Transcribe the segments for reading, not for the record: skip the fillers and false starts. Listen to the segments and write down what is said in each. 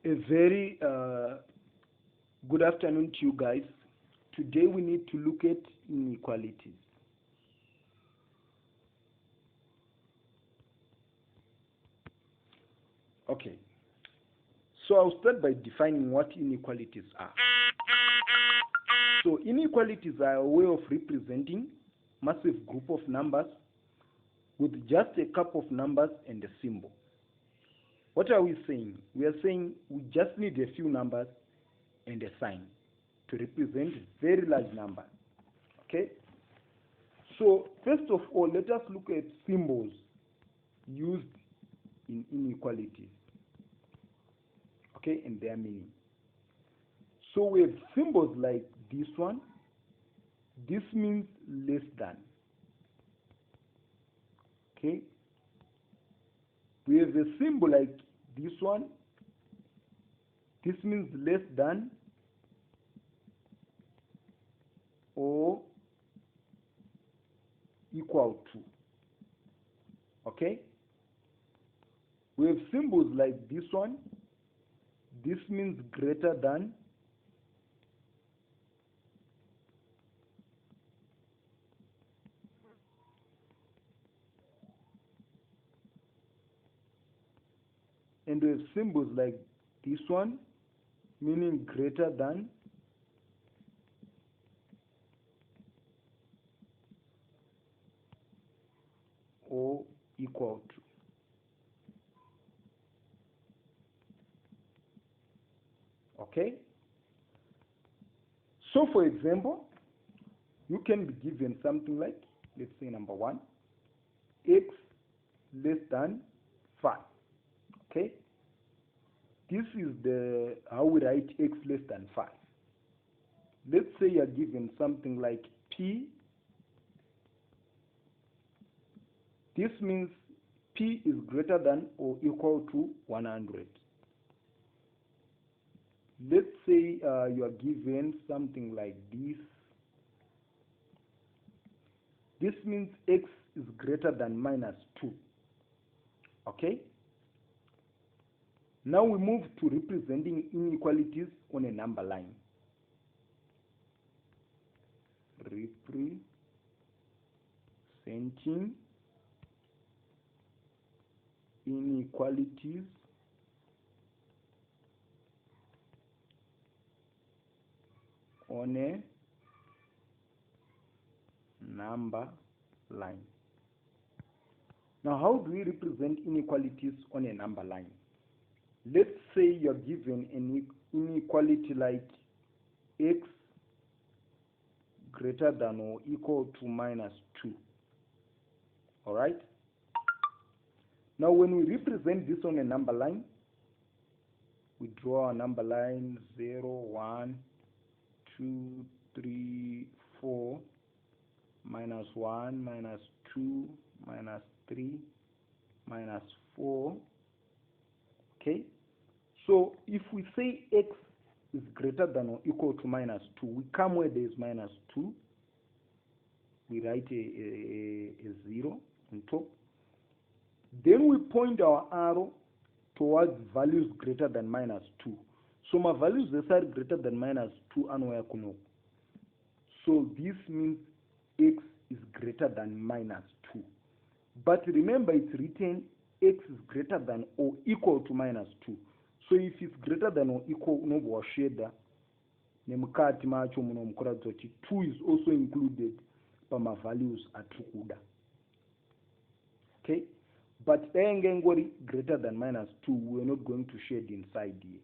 A very good afternoon to you guys. Today we need to look at inequalities. Okay, so I'll start by defining what inequalities are. So inequalities are a way of representing massive group of numbers with just a couple of numbers and a symbol. What are we saying? We are saying we just need a few numbers and a sign to represent very large numbers. Okay? So first of all, let us look at symbols used in inequalities. Okay, and their meaning. So we have symbols like this one. This means less than. Okay? We have a symbol like this one. This means less than or equal to. Okay? We have symbols like this one. This means greater than. And we have symbols like this one, meaning greater than. Or equal to. Okay? So for example, you can be given something like, let's say number 1, x less than 5. Okay? This is how we write x less than 5. Let's say you are given something like p. This means p is greater than or equal to 100. Let's say you are given something like this. This means x is greater than -2. Okay? Now we move to representing inequalities on a number line. Representing inequalities on a number line. Now, how do we represent inequalities on a number line? Let's say you're given an inequality like x greater than or equal to -2. All right? Now, when we represent this on a number line, we draw a number line 0, 1, 2, 3, 4, -1, -2, -3, -4. Okay? So if we say x is greater than or equal to -2, we come where there is -2. We write a 0 on top. Then we point our arrow towards values greater than -2. So my values are greater than -2 anywhere kuno. So this means x is greater than -2. But remember, it's written x is greater than or equal to -2. So if it's greater than or equal, no sheda nemukati macho muno mukuratidza kuti 2 is also included pama values atikuda. Okay? But ngori greater than -2, we're not going to shade inside here.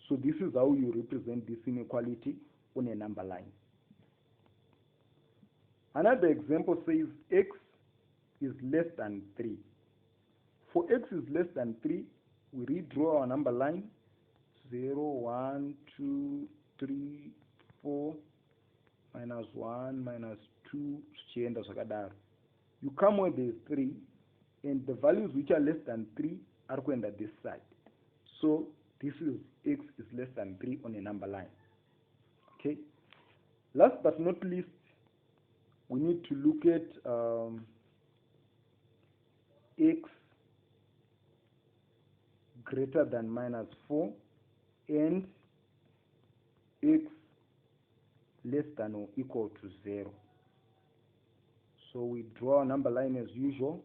So this is how you represent this inequality on a number line. Another example says x is less than 3. For x is less than 3, we redraw our number line 0, 1, 2, 3, 4, -1, -2, chienda zvakadaro. You come where there is 3, and the values which are less than 3 are going at this side. So this is x is less than 3 on a number line. Okay? Last but not least, we need to look at x greater than minus 4 and x less than or equal to 0. So we draw a number line as usual.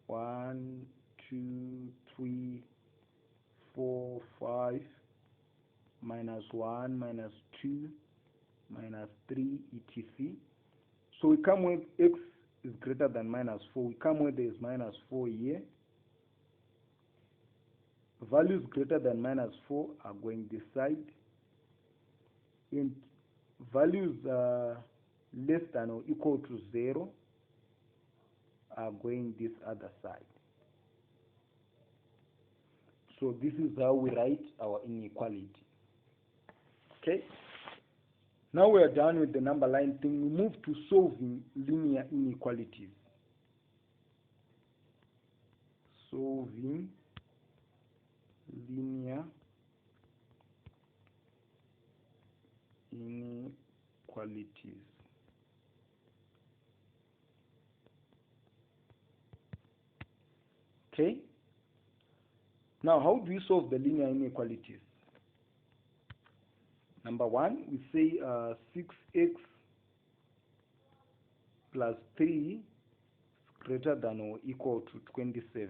1, 2, 3, 4, 5, minus 1, minus 2, minus 3, etc. So we come with x is greater than minus 4. We come with is minus 4 here. Values greater than minus 4 are going this side. And values less than or equal to 0 are going this other side. So this is how we write our inequality. Okay? Now we are done with the number line thing. We move to solving linear inequalities. Solving linear inequalities. Okay? Now, how do we solve the linear inequalities? Number one, we say 6x plus 3 is greater than or equal to 27.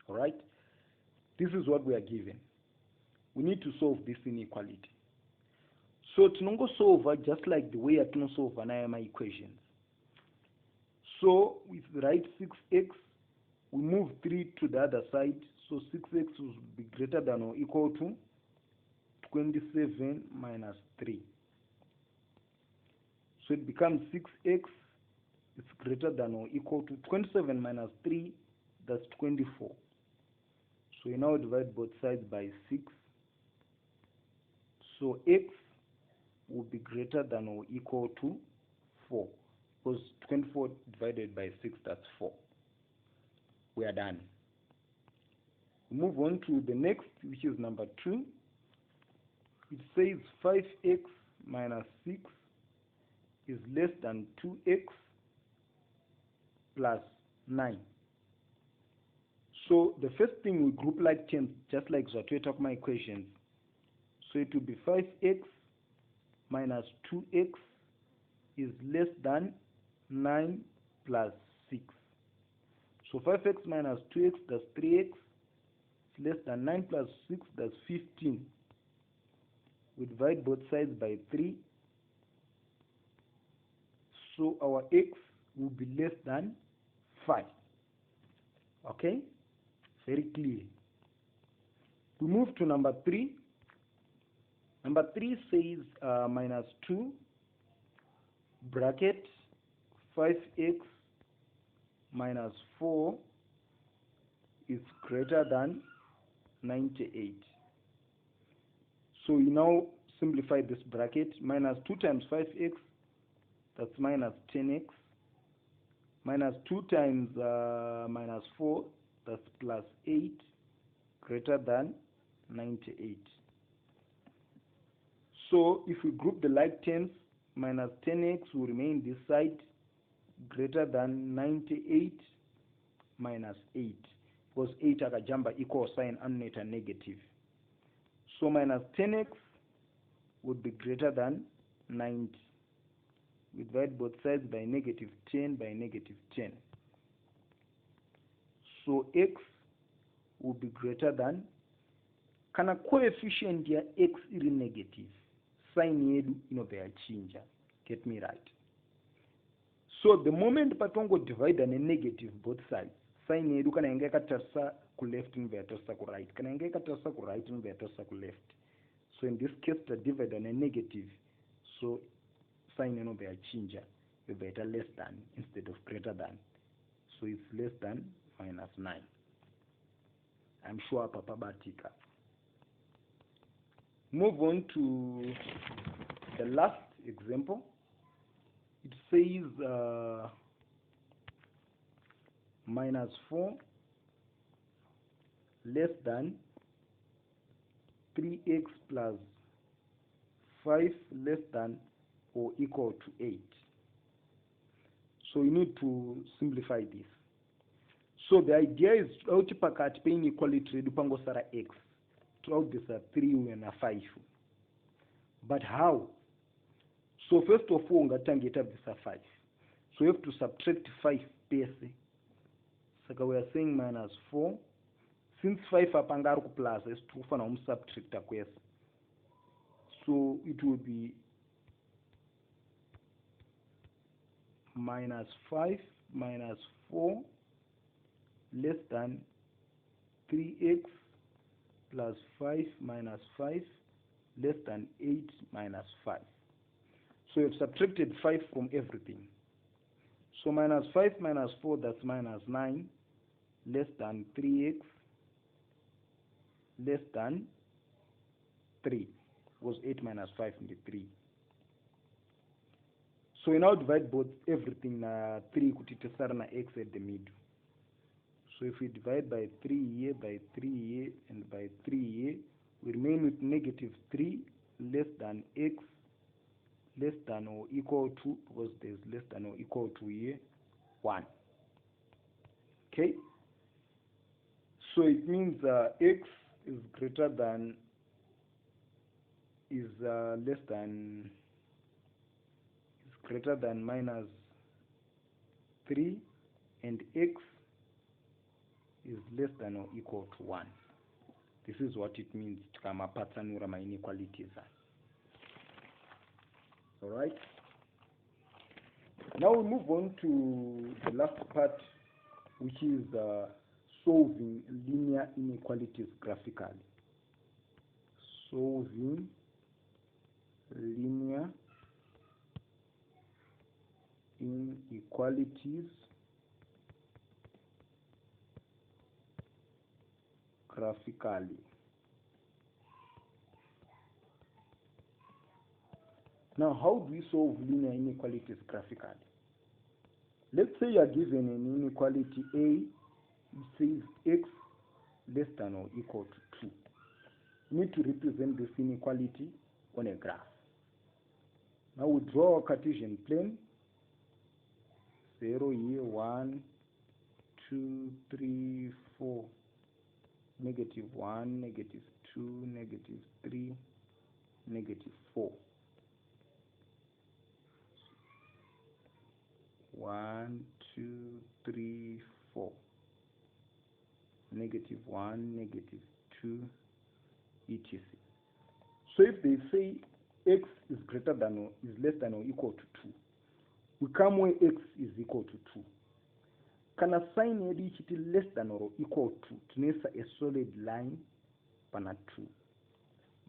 All right? This is what we are given. We need to solve this inequality. So to solve just like the way I can solve an IMI equations. So we write 6x, we move 3 to the other side, so 6x will be greater than or equal to 27 minus 3. So it becomes 6x is greater than or equal to 27 minus 3, that's 24. So we now divide both sides by 6. So x will be greater than or equal to 4. Because 24 divided by 6, that's 4. We are done. We move on to the next, which is number 2. It says 5x minus 6 is less than 2x plus 9. So the first thing we group like terms, just like Zatwe my equations. So it will be 5x minus 2x is less than 9 plus 6. So 5x minus 2x, that's 3x, is less than 9 plus 6, that's 15. We divide both sides by 3. So our x will be less than 5. Okay? Very clear. We move to number 3. Number 3 says minus 2 bracket 5x minus 4 is greater than 98. So you now simplify this bracket. Minus 2 times 5x, that's minus 10x. Minus 2 times minus 4, that's plus 8, greater than 98. So if we group the like terms, minus 10x will remain this side, greater than 98 minus 8. Because 8 akajamba equal sign unnate and negative. So minus 10x would be greater than 90. We divide both sides by negative 10 by negative 10. So x will be greater than, kana coefficient ya x iri negative, sign yedu inobeyachinja. Get me right? So the moment patongo divide and negative both sides, sign yedu kana inga katasa ku left invertosa ku right, kana inga katasa ku right invertosa ku left. So in this case the divide and a negative, so sign inobeyachinja, you better less than instead of greater than. So it's less than minus 9. I'm sure Papa Batika. Move on to the last example. It says minus 4 less than 3x plus 5 less than or equal to 8. So you need to simplify this. So the idea is out pakati pe inequality redu pangosara x. Throughout this are 3 and a 5. But how? So first of all, ngatangeta this are 5. So you have to subtract 5 pese. So we are saying minus 4. Since 5 apangaru ku plus, is to fana subtract kwese. So it will be minus 5 minus 4 less than 3x plus 5 minus 5 less than 8 minus 5. So you've subtracted 5 from everything. So minus 5 minus 4, that's minus 9, less than 3x, less than 3, was 8 minus 5 into 3. So we now divide both everything, 3 kutitasara na x at the middle. So if we divide by 3 here, by 3 here, and by 3 here, we remain with negative 3 less than x less than or equal to, because there's less than or equal to here, 1. Okay? So it means x is greater than, is less than, is greater than minus 3, and x is less than or equal to 1. This is what it means to come a pattern or my inequalities. Alright? Now we move on to the last part, which is solving linear inequalities graphically. Solving linear inequalities graphically. Now, how do we solve linear inequalities graphically? Let's say you are given an inequality A, it says x less than or equal to 2. You need to represent this inequality on a graph. Now we draw a Cartesian plane. 0 here, 1, 2, 3, 4. Negative 1, negative 2, negative 3, negative 4. 1, 2, 3, 4. Negative 1, negative 2, etc. So if they say x is greater than or is less than or equal to 2, we come where x is equal to 2. Can assign it less than or equal to tunesa a solid line pana 2.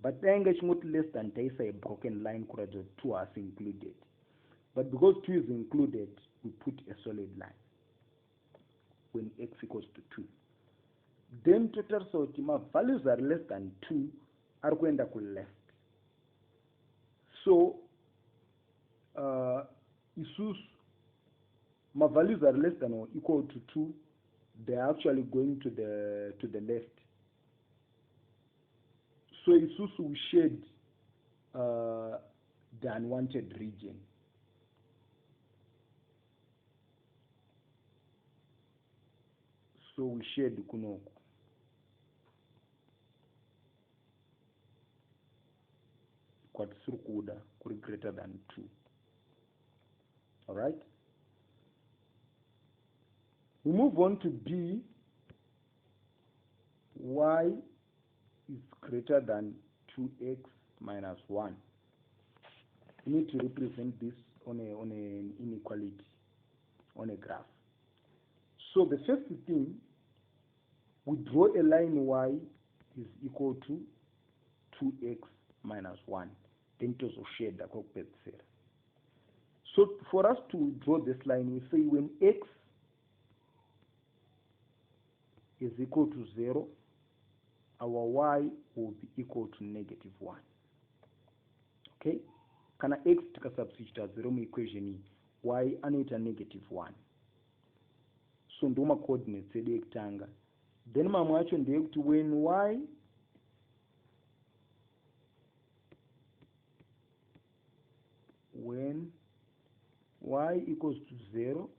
But then get less than taisa a broken line kurajo 2 as included. But because 2 is included, we put a solid line when x equals to 2. Then total sotima values are less than 2 are going to left. So isus my values are less than or equal to 2, they are actually going to the left. So isus we shade the unwanted region. So we shade kunoko. Quite surukuda could greater than 2. Alright? We move on to B. Y is greater than 2x minus 1. We need to represent this on an inequality, on a graph. So the first thing, we draw a line y is equal to 2x minus 1. Then to shade the cockpit cell. So for us to draw this line, we say when x is equal to 0, our y will be equal to negative 1. Okay? Can x take a substitute as 0 equation y and negative 1. So ndoma coordinates electanga. Then mama action to when y equals to 0,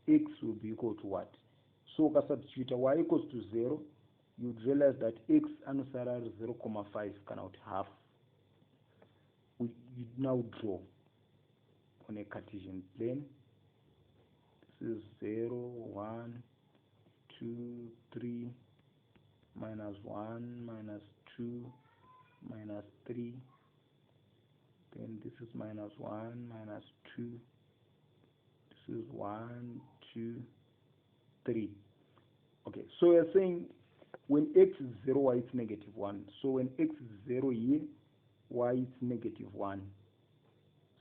x will be equal to what? So substitute y equals to 0, you'd realize that x anusara 0.5 cannot half. We now draw on a Cartesian plane. This is 0, 1, 2, 3, minus 1, minus 2, minus 3. Then this is minus 1, minus 2. This is 1, 2, 3. Okay, so we're saying when x is 0, y is negative 1. So when x is 0 here, y is negative 1.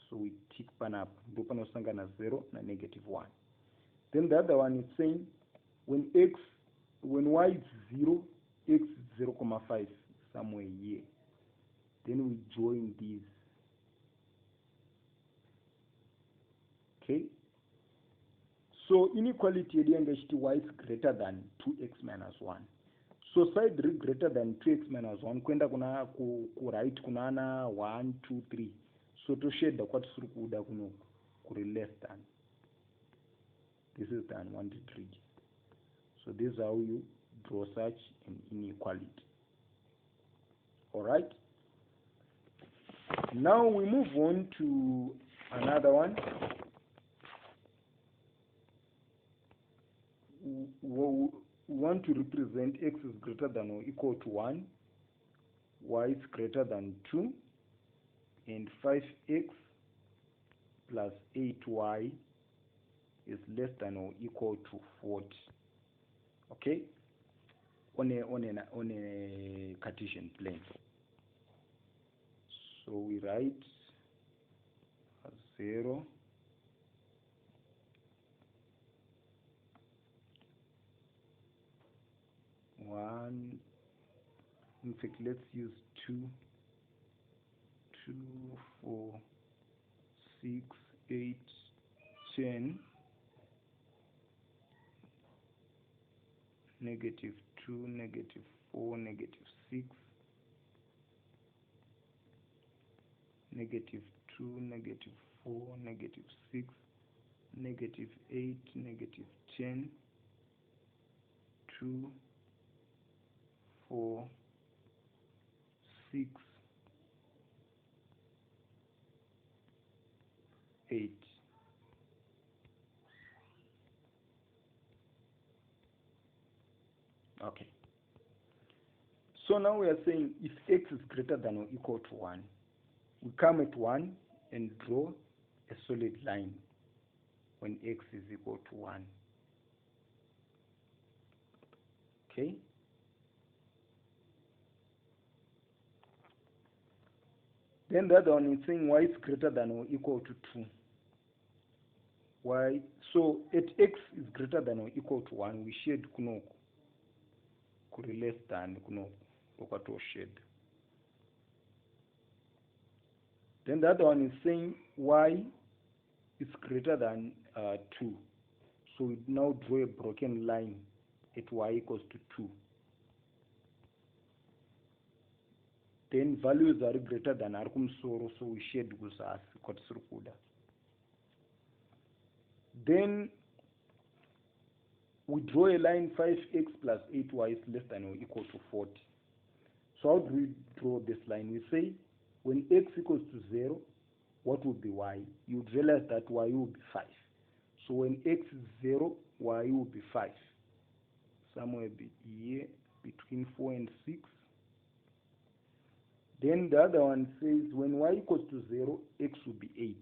So we tick pan up. Dopanosangana 0 na negative 1. Then the other one is saying when y is 0, x is 0.5 somewhere here. Then we join these. Okay. So inequality yediyangeshiti y is greater than 2x minus 1. So side greater than 2x minus 1 kwenda kuna ku right kunana 1 2 3. So to shade the kwatisuri kuda kuno kuri less than. This is the unwanted region. So this is how you draw such an inequality. All right. Now we move on to another one. We want to represent x is greater than or equal to 1, y is greater than 2, and 5x plus 8y is less than or equal to 40. Okay, on a Cartesian plane. So we write 0, 1. In fact, let's use 2, 2, 4, 6, 8, 10. Negative 2, negative 4, negative 6, negative 2, negative 4, negative 6, negative 8, negative 10, 2, 4, 6, 8. Okay. So now we are saying if x is greater than or equal to 1, we come at 1 and draw a solid line when x is equal to 1. Okay. Then the other one is saying y is greater than or equal to 2. Y, so at x is greater than or equal to 1, we shade kunoko. Kuri less than kunoko. Lokato shade. Then the other one is saying y is greater than 2. So we now draw a broken line at y equals to 2. Then values are greater than arkumsoro, so we shade gusas kwatsurukuda. Then we draw a line 5x plus 8y is less than or equal to 40. So how do we draw this line? We say when x equals to 0, what would be y? You'd realize that y will be 5. So when x is 0, y will be 5. Somewhere here between 4 and 6. Then the other one says when y equals to 0, x will be 8.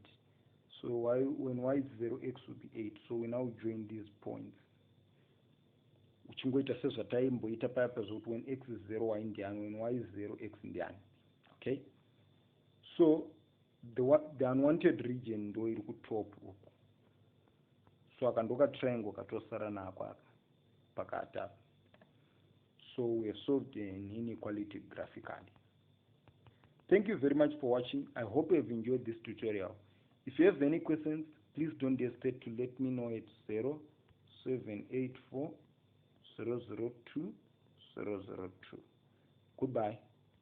So when y is 0, x will be 8. So we now join these points. When x is 0, y indian. When y is 0, x indian. Okay? So the unwanted region do iri top. So akandoka triangle katosara nako pakata. So we have solved an inequality graphically. Thank you very much for watching. I hope you have enjoyed this tutorial. If you have any questions, please don't hesitate to let me know at 0784 002 002. Goodbye.